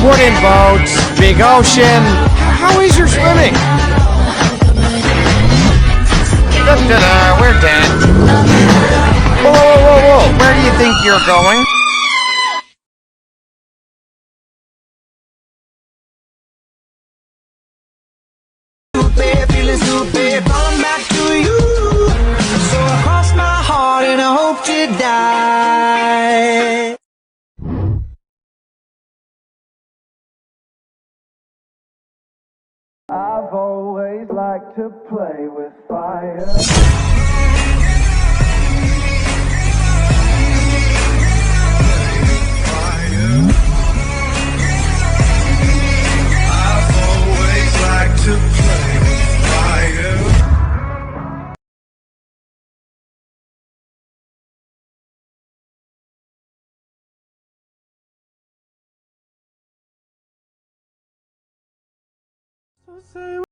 wooden boats, big ocean. How is your swimming? Da-da-da, we're dead. Whoa, whoa, whoa, whoa, where do you think you're going? Feeling stupid, falling back to you. So I cross my heart and I hope to die. I've always liked to play with fire. So say